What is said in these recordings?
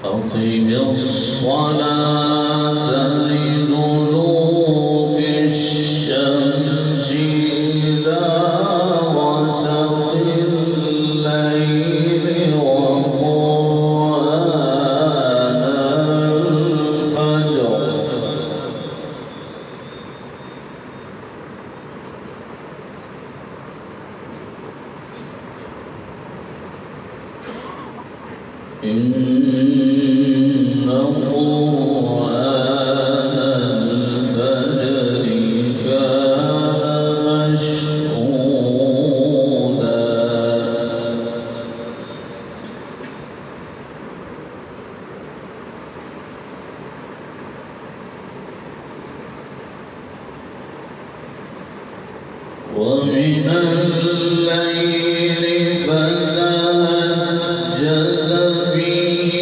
أقم الصلاة لدلوك الشمس إلى غسق الليل وقرآن الفجر إن قرآن الفجر كان مشهودا ومن الليل فتهجد به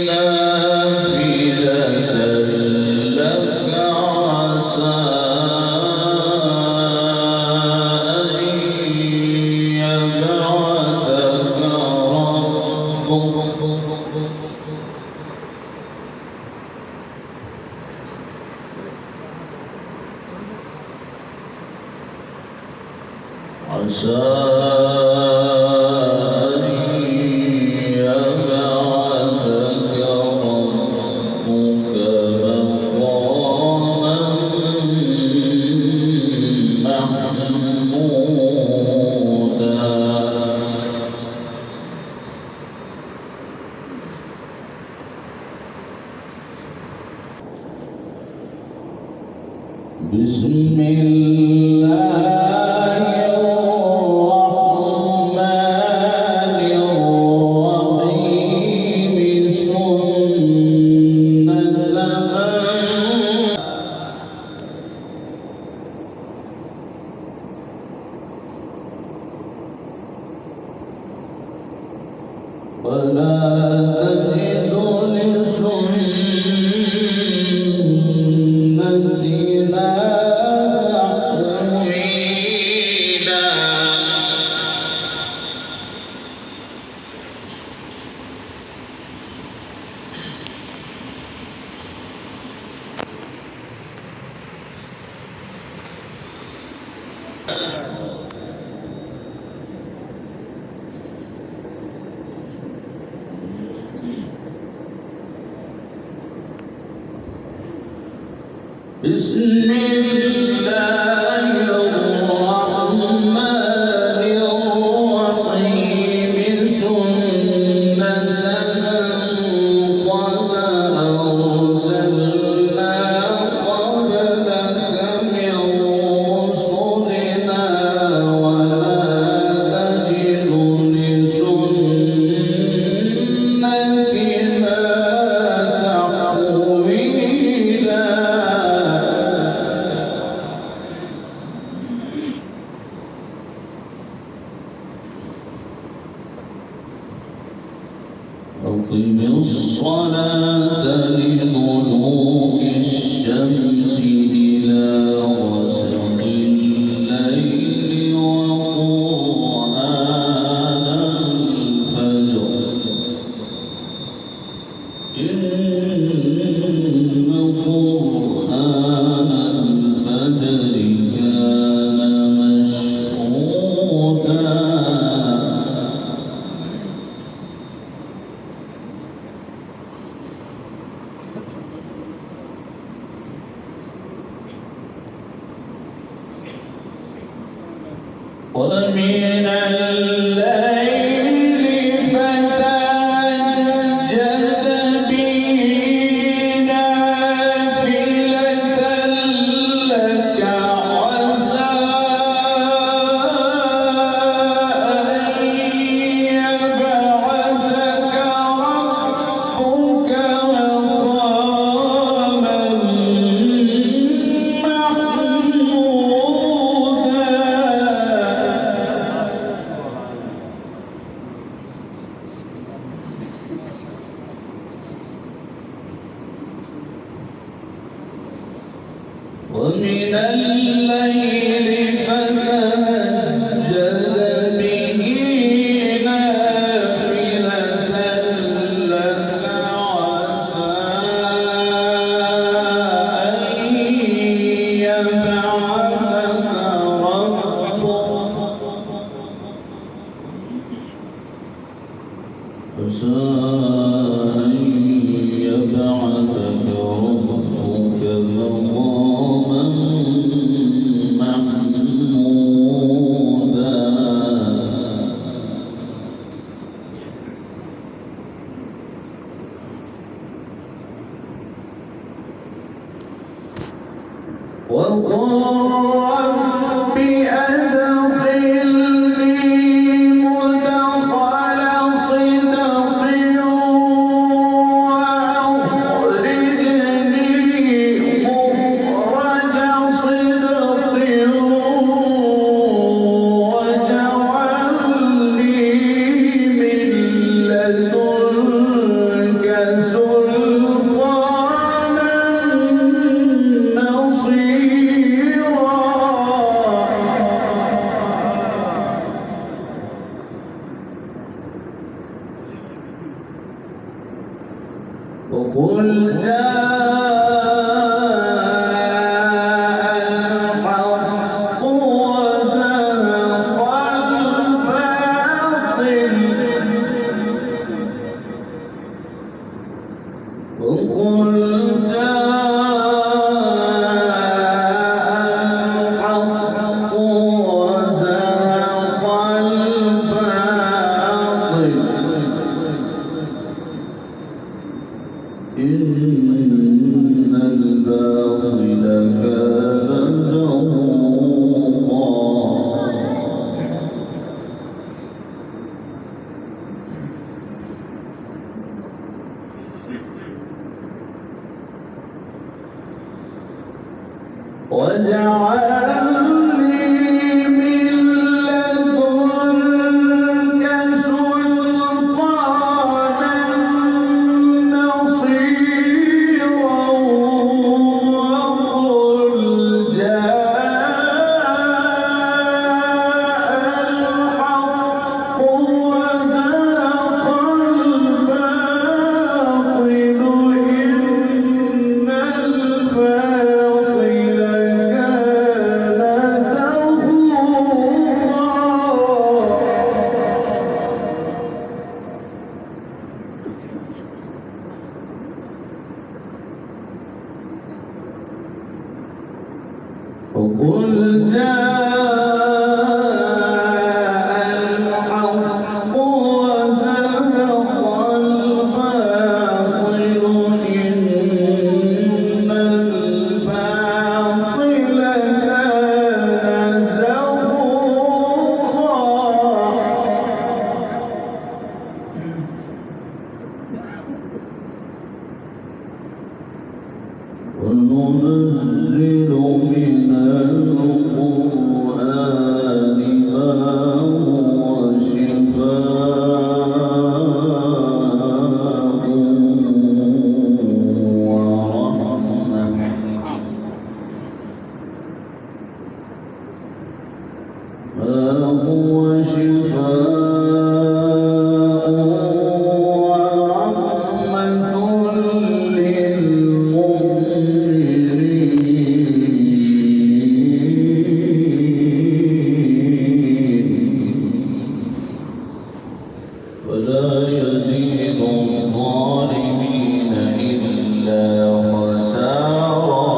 نافلة لك عسى أن يبعثك ربك عسى أن يبعثك ربك مقاما محمودا بسم الله ولا تجد لسنتنا تحويلا بسم الله الرحمن الرحيم سنة قد أرسلنا قبلك من رسلنا ولا تجد لسنتنا تحويلا أقم الصلاة لدلوك الشمس إلى غسق الليل وقرآن الفجر إن قرآن الفجر كان مشهودا ومن الليل فتهجد به نافلة لك عسى أن يبعثك ربك مقاما ومن الليل فتهجد به نافلة لك عسى أن يبعثك ربك مقاما محمودا وقل رب أدخلني مدخل صدق وأخرجني مخرج صدق واجعلني من لدنك سلطانا نصيرا وقل جاء الحق وزهق الباطل وقل جاء الحق وزهق الباطل إن الباطل كان زهوقا واجعلني من لدنك سلطانا نصيرا وقل جاء الحق وزهق الباطل إن الباطل كان زهوقا وقل جاء الحق وزهق الباطل إن الباطل كان زهوقا وننزل من القرآن ما هو شفاء ورحمة ما هو شفاء ورحمة ولا يزيد الظالمين إلا خسارا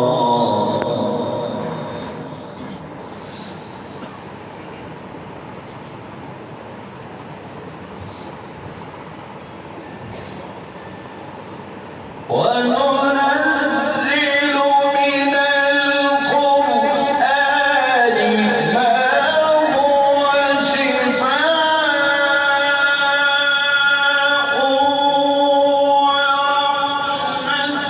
وننزل من القرآن ما هو شفاء ورحمة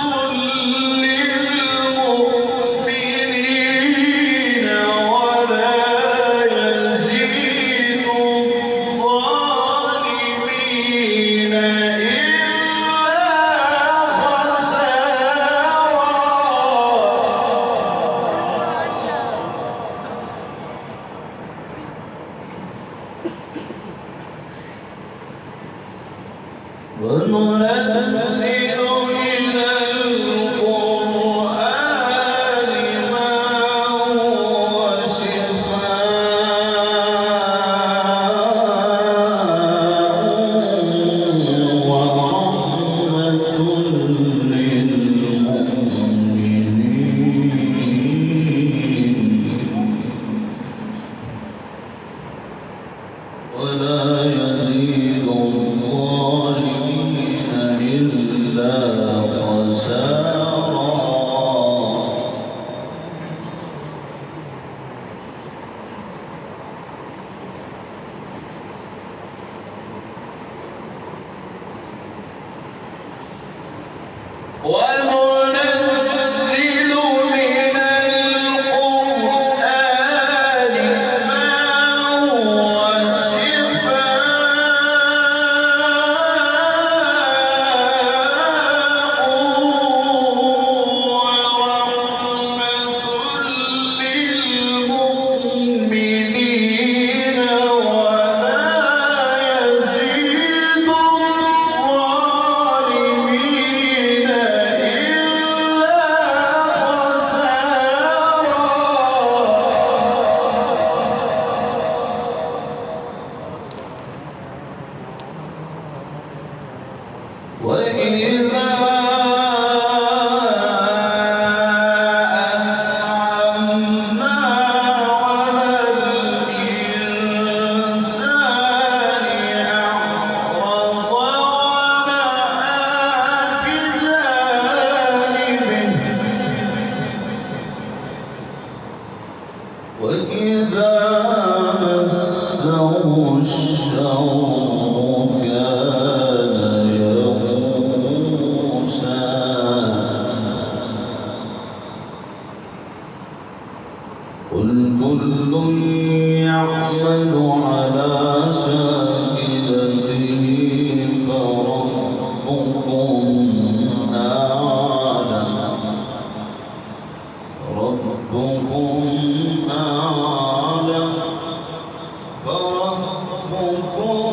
للمؤمنين ولا يزيد الظالمين وننزل من القرآن ما هو شفاء ورحمة للمؤمنين ولا يزيد الظالمين إلا خسارا وننزل من القرآن ما هو وإذا أنعمنا على الإنسان أعرض ونأى بجانبه وإذا مسه الشر قل كل يعمل على شاكلته فربكم أعلم فربكم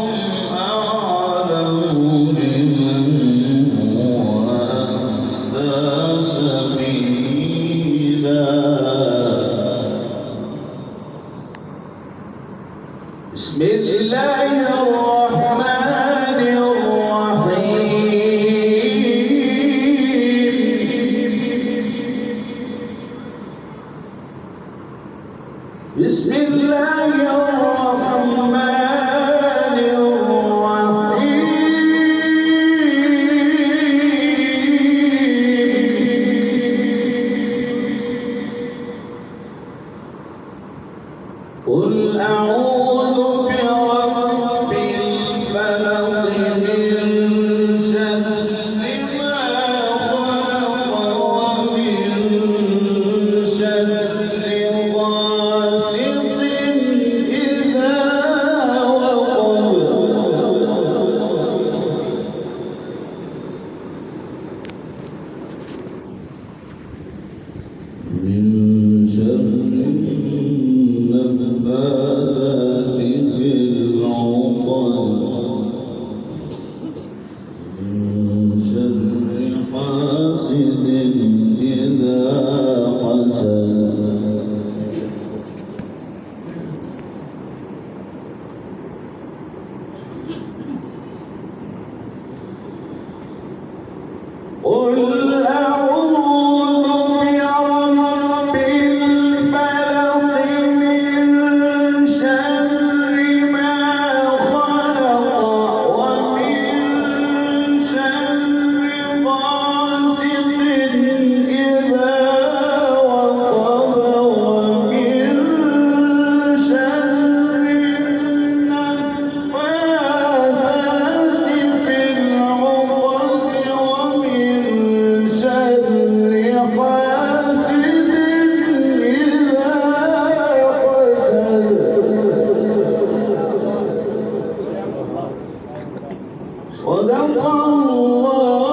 صدق الله